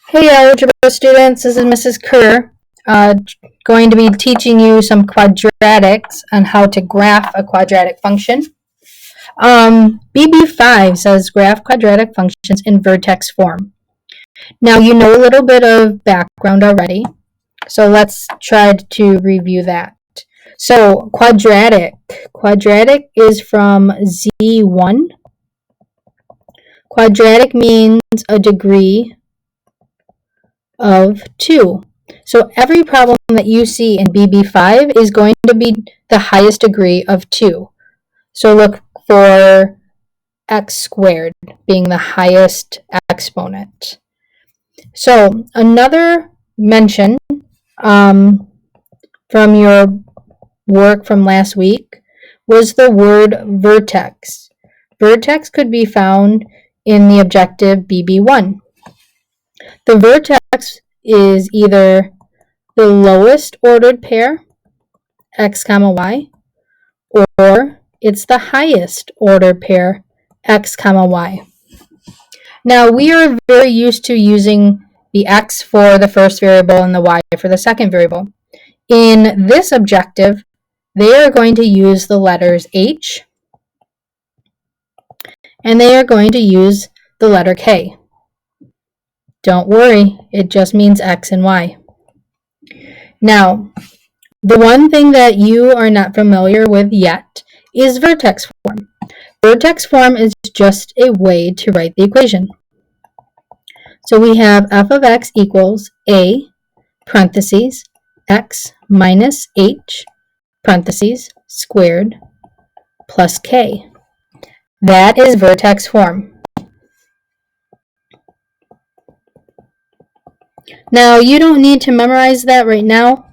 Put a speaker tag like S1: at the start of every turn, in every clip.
S1: Hey, Algebra students, this is Mrs. Kerr, uh, going to be teaching you some quadratics on how to graph a quadratic function. BB5 says graph quadratic functions in vertex form. Now, you know a little bit of background already, so let's try to review that. So, quadratic is from Z1. Quadratic means a degree of 2. So every problem that you see in BB5 is going to be the highest degree of 2. So look for x squared being the highest exponent. So another mention from your work from last week was the word vertex. Vertex could be found in the objective BB1. The vertex is either the lowest ordered pair, x comma y, or it's the highest ordered pair, x comma y. Now, we are very used to using the x for the first variable and the y for the second variable. In this objective, they are going to use the letters h, and they are going to use the letter k. Don't worry, it just means x and y. Now, the one thing that you are not familiar with yet is vertex form. Vertex form is just a way to write the equation. So we have f of x equals a parentheses x minus h parentheses squared plus k. That is vertex form. Now, you don't need to memorize that right now,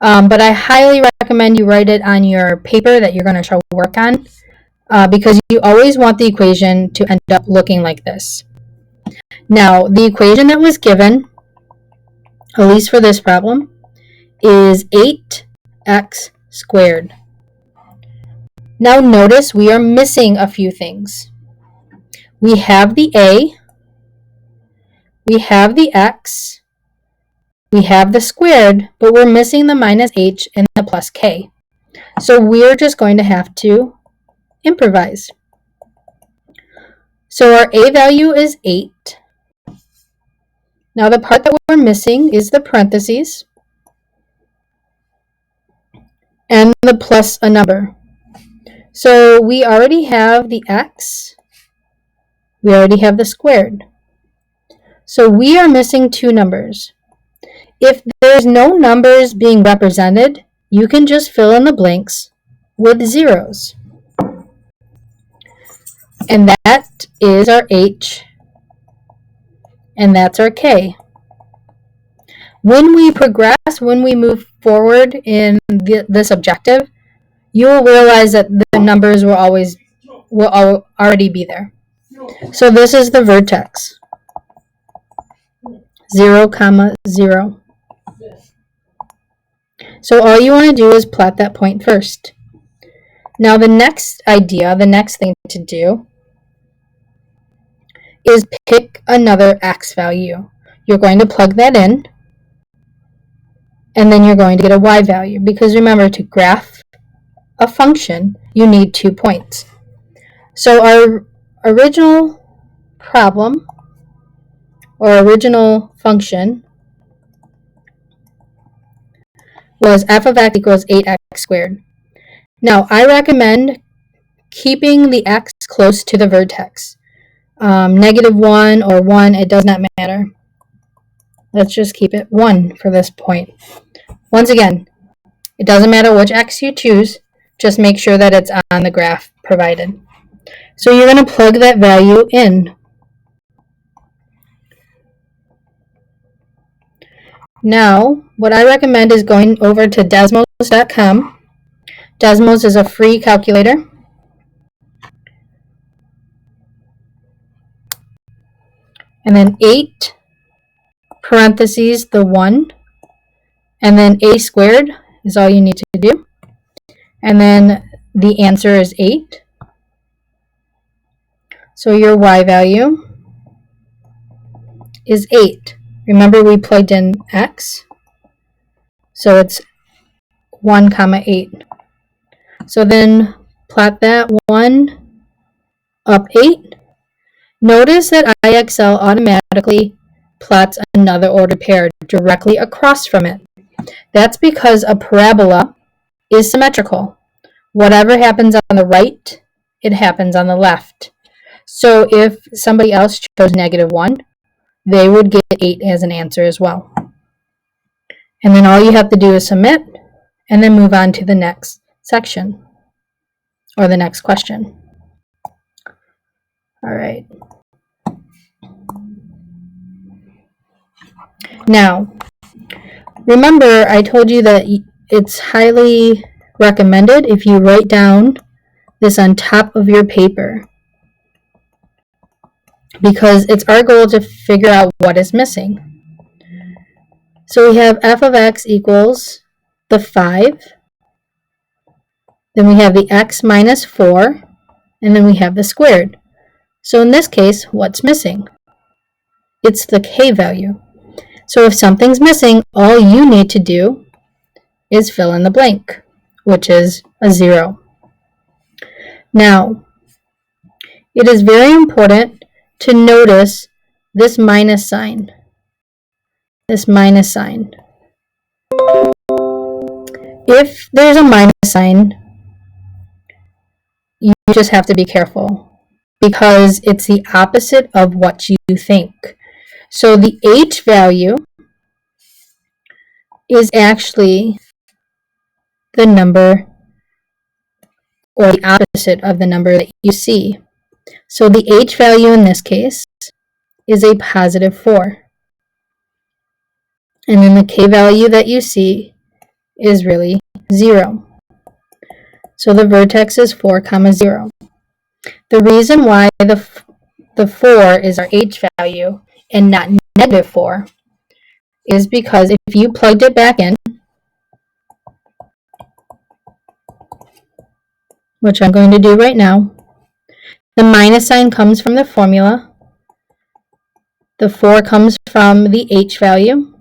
S1: but I highly recommend you write it on your paper that you're going to try to work on, because you always want the equation to end up looking like this. Now, the equation that was given, at least for this problem, is 8x squared. Now notice we are missing a few things. We have the a, we have the x, we have the squared, but we're missing the minus h and the plus k. So we're just going to have to improvise. So our a value is 8. Now the part that we're missing is the parentheses and the plus a number. So we already have the x, we already have the squared. So we are missing 2 numbers. If there's no numbers being represented, you can just fill in the blanks with zeros. And that is our h, and that's our k. When we progress, when we move forward in this objective, you will realize that the numbers will already be there. So this is the vertex, 0, 0. So all you want to do is plot that point first. Now the next thing to do is pick another x value. You're going to plug that in, and then you're going to get a y value, because remember, to graph a function, you need 2 points. So our original problem, or original function, was f of x equals 8x squared. Now, I recommend keeping the x close to the vertex. -1 or 1, it does not matter. Let's just keep it 1 for this point. Once again, it doesn't matter which x you choose, just make sure that it's on the graph provided. So you're going to plug that value in. Now, what I recommend is going over to Desmos.com. Desmos is a free calculator. And then 8 parentheses the 1, and then a squared is all you need to do. And then the answer is 8. So your y value is 8. Remember we plugged in x, so it's 1 comma 8. So then plot that 1 up 8. Notice that IXL automatically plots another ordered pair directly across from it. That's because a parabola is symmetrical. Whatever happens on the right, it happens on the left. So if somebody else chose -1, they would get 8 as an answer as well. And then all you have to do is submit and then move on to the next section or the next question. All right. Now, remember I told you that it's highly recommended if you write down this on top of your paper, because it's our goal to figure out what is missing. So we have f of x equals the 5, then we have the x minus 4, and then we have the squared. So in this case, what's missing? It's the k value. So if something's missing, all you need to do is fill in the blank, which is a 0. Now, it is very important to notice this minus sign. This minus sign. If there's a minus sign, you just have to be careful because it's the opposite of what you think. So the h value is actually the number or the opposite of the number that you see. So the h value in this case is a positive 4. And then the k value that you see is really 0. So the vertex is 4, 0. The reason why the 4 is our h value and not -4 is because if you plugged it back in, which I'm going to do right now, the minus sign comes from the formula, the 4 comes from the h value.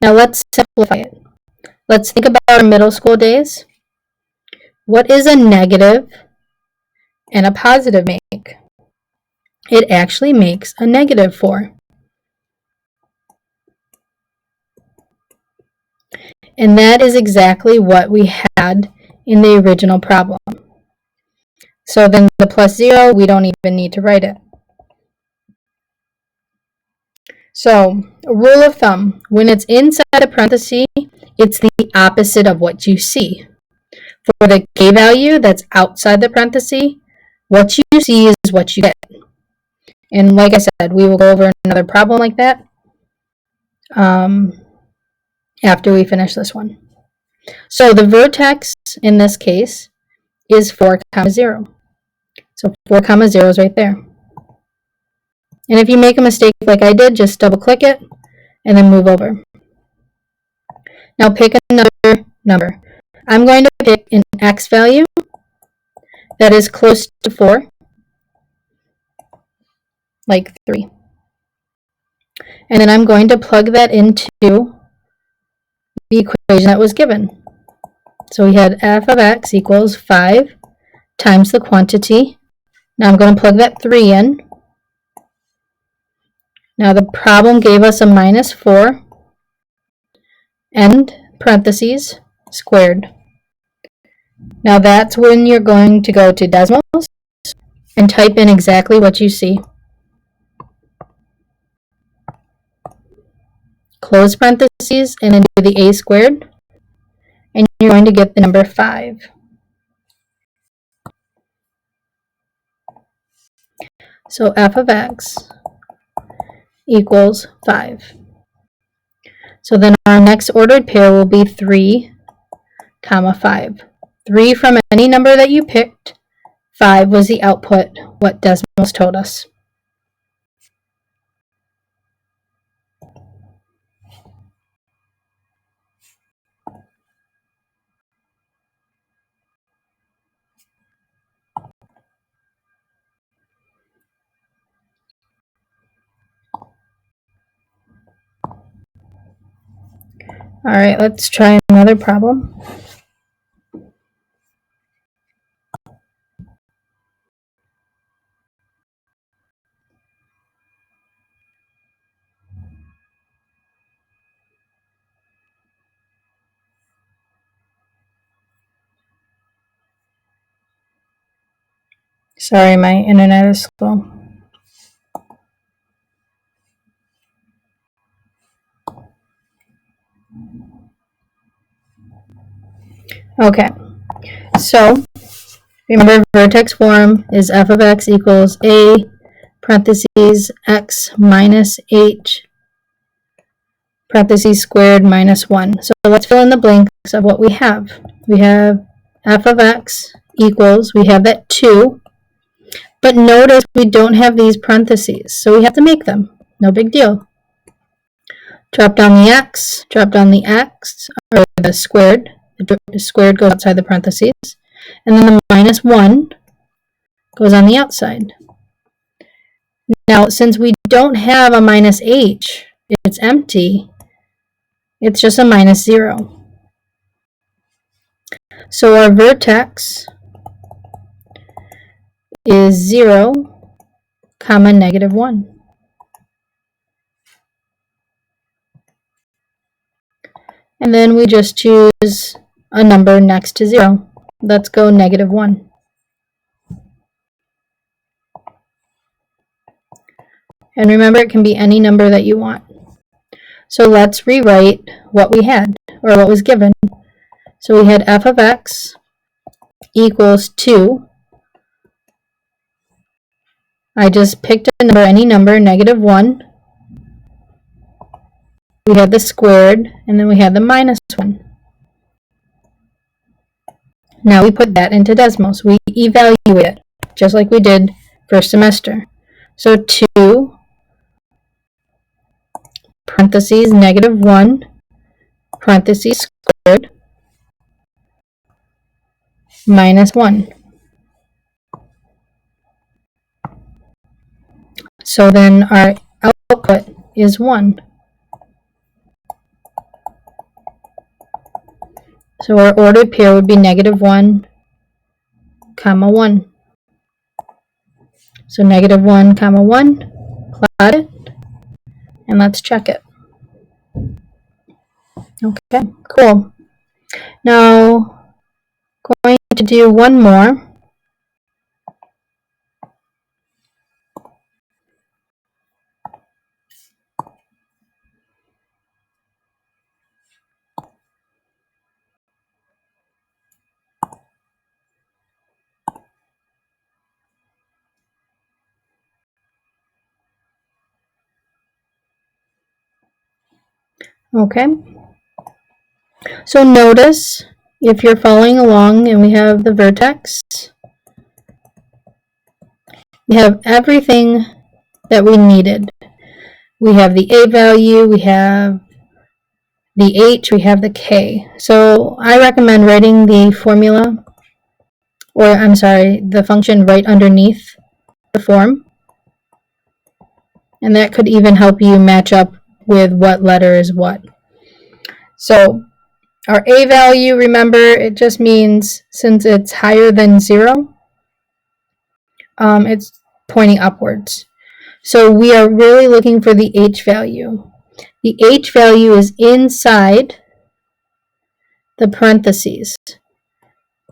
S1: Now let's simplify it. Let's think about our middle school days. What is a negative and a positive make? It actually makes a -4. And that is exactly what we had in the original problem. So then the +0, we don't even need to write it. So, a rule of thumb, when it's inside a parenthesis, it's the opposite of what you see. For the k value that's outside the parenthesis, what you see is what you get. And like I said, we will go over another problem like that after we finish this one. So the vertex in this case is 4, 0. So 4, 0 is right there. And if you make a mistake like I did, just double click it and then move over. Now pick another number. I'm going to pick an x value that is close to 4, like 3. And then I'm going to plug that into the equation that was given. So we had f of x equals 5 times the quantity. Now I'm going to plug that 3 in. Now the problem gave us a -4 and parentheses squared. Now that's when you're going to go to decimals and type in exactly what you see. Close parentheses and then do the a squared, and you're going to get the number 5. So f of x equals 5. So then our next ordered pair will be 3, 5. 3 from any number that you picked, 5 was the output, what decimals told us. All right, let's try another problem. Sorry, my internet is slow. Okay, so remember vertex form is f of x equals a parentheses x minus h parentheses squared minus 1. So let's fill in the blanks of what we have. We have f of x equals, we have that 2, but notice we don't have these parentheses, so we have to make them. No big deal. Drop down the x, or the squared. The squared goes outside the parentheses. And then the minus 1 goes on the outside. Now, since we don't have a minus h, it's empty, it's just a minus 0. So our vertex is 0, comma, negative 1. And then we just choose a number next to 0. Let's go negative 1. And remember, it can be any number that you want. So let's rewrite what we had, or what was given. So we had f of x equals 2. I just picked a number, any number, negative 1. We had the squared, and then we had the minus 1. Now we put that into decimals. We evaluate it, just like we did first semester. So 2, parentheses, negative 1, parentheses, squared, minus 1. So then our output is 1. So our ordered pair would be negative 1, comma 1. So negative 1, comma 1, plot it, and let's check it. Okay, cool. Now, going to do one more. Okay. So notice, if you're following along and we have the vertex, we have everything that we needed. We have the a value, we have the h, we have the k. So I recommend writing the formula, or I'm sorry, the function right underneath the form. And that could even help you match up with what letter is what. So our a value, remember, it just means since it's higher than 0, it's pointing upwards. So we are really looking for the h value. The h value is inside the parentheses,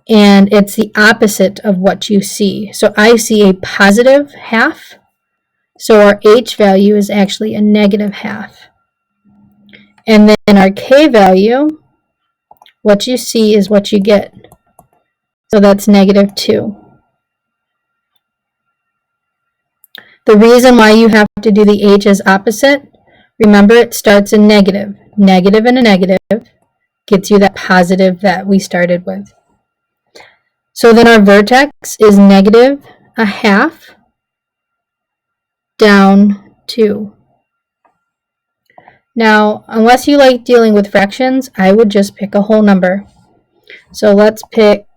S1: and it's the opposite of what you see. So I see a positive half, so our h value is actually a negative half. And then our k value, what you see is what you get. So that's negative 2. The reason why you have to do the h as opposite, remember it starts in negative. Negative and a negative gets you that positive that we started with. So then our vertex is negative a half down 2. Now, unless you like dealing with fractions, I would just pick a whole number. So let's pick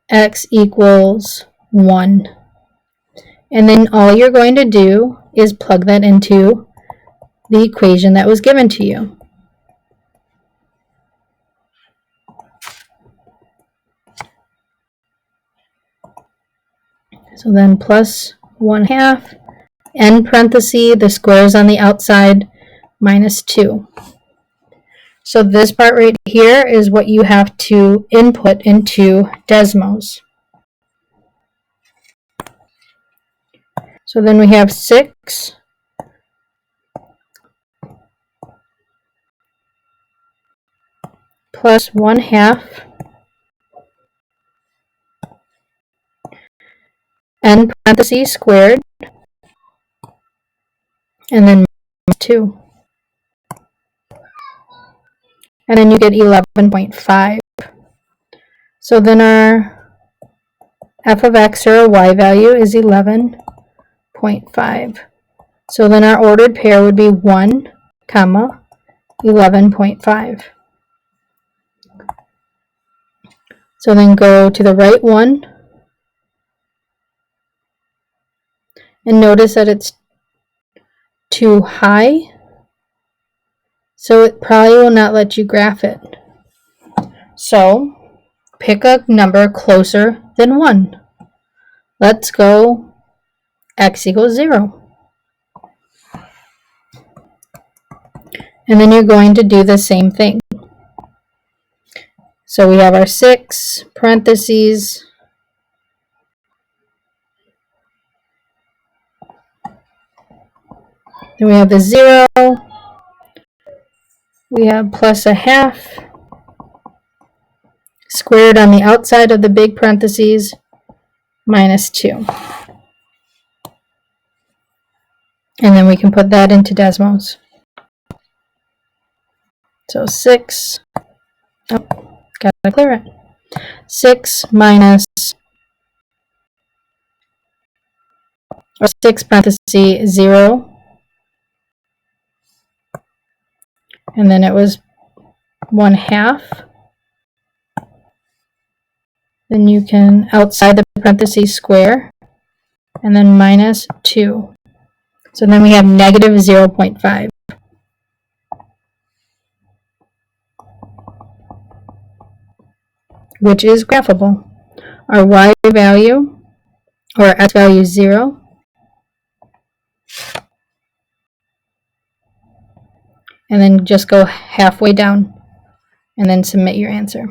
S1: x equals 1. And then all you're going to do is plug that into the equation that was given to you. So then plus 1/2, n parenthesis, the squares on the outside, minus 2. So this part right here is what you have to input into Desmos. So then we have 6 plus 1/2 n parentheses squared, and then minus 2. And then you get 11.5. So then our f of x, or a y value, is 11.5. So then our ordered pair would be 1, comma, 11.5. So then go to the right one, and notice that it's too high, so it probably will not let you graph it. So pick a number closer than 1. Let's go x equals 0. And then you're going to do the same thing. So we have our 6, parentheses, then we have the 0, we have plus 1/2, squared on the outside of the big parentheses, minus 2. And then we can put that into Desmos. So 6, gotta clear it. 6 minus, or 6 parentheses 0, and then it was 1/2. Then you can outside the parentheses square, and then minus 2. So then we have negative 0.5. Which is graphable. Our y value, or x value, is 0. And then just go halfway down and then submit your answer.